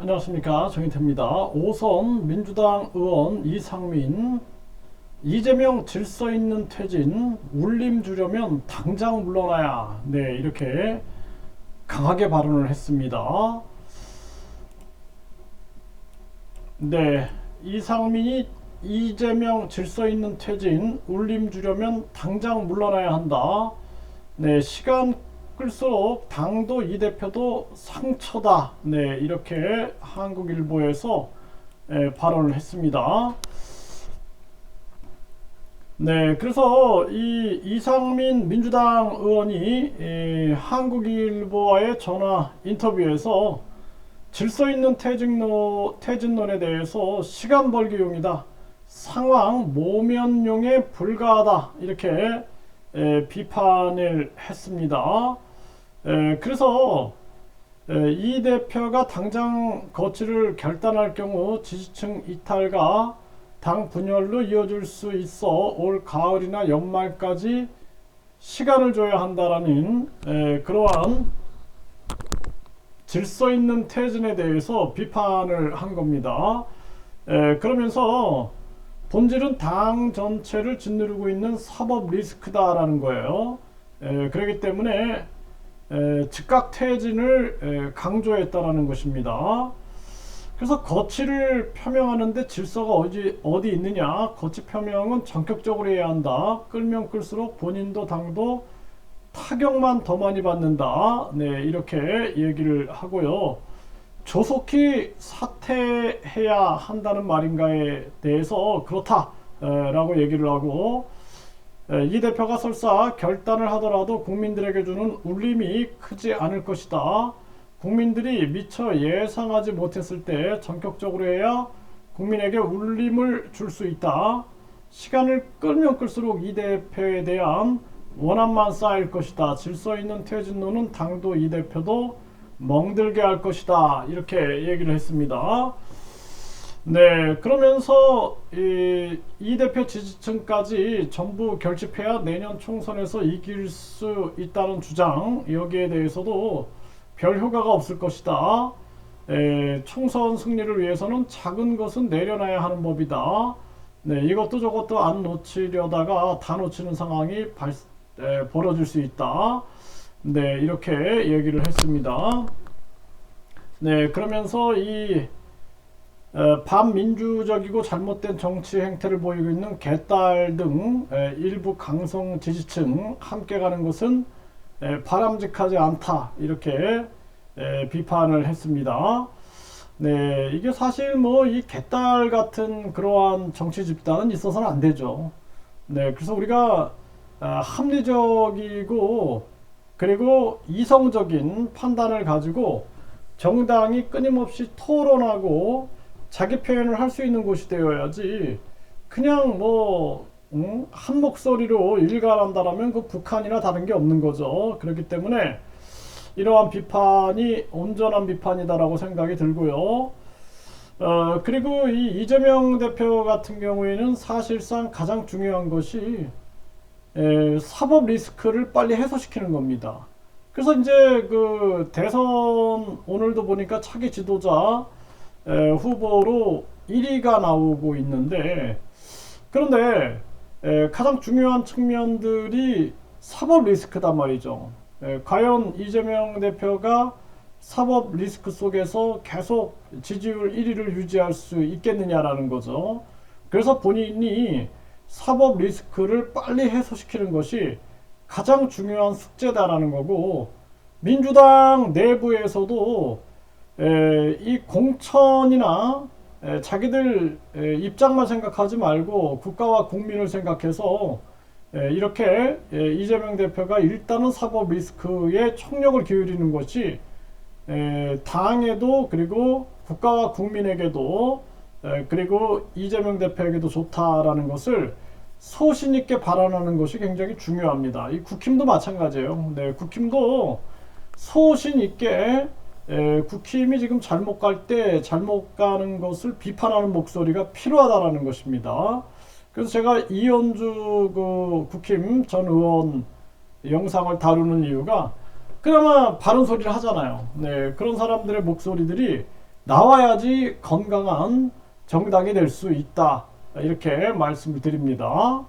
안녕하십니까, 정인태입니다. 5선 민주당 의원 이상민, 이재명 질서 있는 퇴진, 울림 주려면 당장 물러나야. 네, 이렇게 강하게 발언을 했습니다. 네, 이상민이 이재명 질서 있는 퇴진, 울림 주려면 당장 물러나야 한다. 네, 시간 끌수록 당도 이 대표도 상처다. 네, 이렇게 한국일보에서 발언을 했습니다. 네, 그래서 이 이상민 민주당 의원이 한국일보와의 전화 인터뷰에서 질서 있는 퇴진론에 대해서 시간 벌기용이다. 상황 모면용에 불과하다. 이렇게 비판을 했습니다. 그래서 이 대표가 당장 거취를 결단할 경우 지지층 이탈과 당 분열로 이어질 수 있어 올 가을이나 연말까지 시간을 줘야 한다라는 그러한 질서 있는 퇴진에 대해서 비판을 한 겁니다. 그러면서 본질은 당 전체를 짓누르고 있는 사법 리스크다라는 거예요. 그렇기 때문에 즉각 퇴진을 강조했다라는 것입니다. 그래서 거취를 표명하는데 질서가 어디 있느냐? 거취 표명은 전격적으로 해야 한다. 끌면 끌수록 본인도 당도 타격만 더 많이 받는다. 네, 이렇게 얘기를 하고요. 조속히 사퇴해야 한다는 말인가에 대해서 그렇다라고 얘기를 하고, 이 대표가 설사 결단을 하더라도 국민들에게 주는 울림이 크지 않을 것이다. 국민들이 미처 예상하지 못했을 때 전격적으로 해야 국민에게 울림을 줄 수 있다. 시간을 끌면 끌수록 이 대표에 대한 원한만 쌓일 것이다. 질서 있는 퇴진론은 당도 이 대표도 멍들게 할 것이다. 이렇게 얘기를 했습니다. 네, 그러면서 이 대표 지지층까지 전부 결집해야 내년 총선에서 이길 수 있다는 주장, 여기에 대해서도 별 효과가 없을 것이다. 총선 승리를 위해서는 작은 것은 내려놔야 하는 법이다. 네, 이것도 저것도 안 놓치려다가 다 놓치는 상황이 벌어질 수 있다. 네, 이렇게 얘기를 했습니다. 네, 그러면서 이 반민주적이고 잘못된 정치 행태를 보이고 있는 개딸 등 일부 강성 지지층 함께 가는 것은 바람직하지 않다. 이렇게 비판을 했습니다. 네, 이게 사실 뭐 이 개딸 같은 그러한 정치 집단은 있어서는 안 되죠. 네, 그래서 우리가 합리적이고 그리고 이성적인 판단을 가지고 정당이 끊임없이 토론하고 자기 표현을 할 수 있는 곳이 되어야지, 그냥 한 목소리로 일갈한다라면 그 북한이나 다른 게 없는 거죠. 그렇기 때문에 이러한 비판이 온전한 비판이다라고 생각이 들고요. 그리고 이 이재명 대표 같은 경우에는 사실상 가장 중요한 것이 사법 리스크를 빨리 해소시키는 겁니다. 그래서 이제 그 대선 오늘도 보니까 차기 지도자 후보로 1위가 나오고 있는데, 그런데 가장 중요한 측면들이 사법 리스크단 말이죠. 과연 이재명 대표가 사법 리스크 속에서 계속 지지율 1위를 유지할 수 있겠느냐라는 거죠. 그래서 본인이 사법 리스크를 빨리 해소시키는 것이 가장 중요한 숙제다라는 거고, 민주당 내부에서도 이 공천이나 자기들 입장만 생각하지 말고 국가와 국민을 생각해서 이렇게 이재명 대표가 일단은 사법 리스크에 총력을 기울이는 것이 당에도 그리고 국가와 국민에게도 그리고 이재명 대표에게도 좋다라는 것을 소신 있게 발언하는 것이 굉장히 중요합니다. 이 국힘도 마찬가지예요. 네, 국힘도 소신 있게 국힘이 지금 잘못 갈 때 잘못 가는 것을 비판하는 목소리가 필요하다라는 것입니다. 그래서 제가 이현주 그 국힘 전 의원 영상을 다루는 이유가, 그나마 바른 소리를 하잖아요. 네, 그런 사람들의 목소리들이 나와야지 건강한 정당이 될 수 있다. 이렇게 말씀을 드립니다.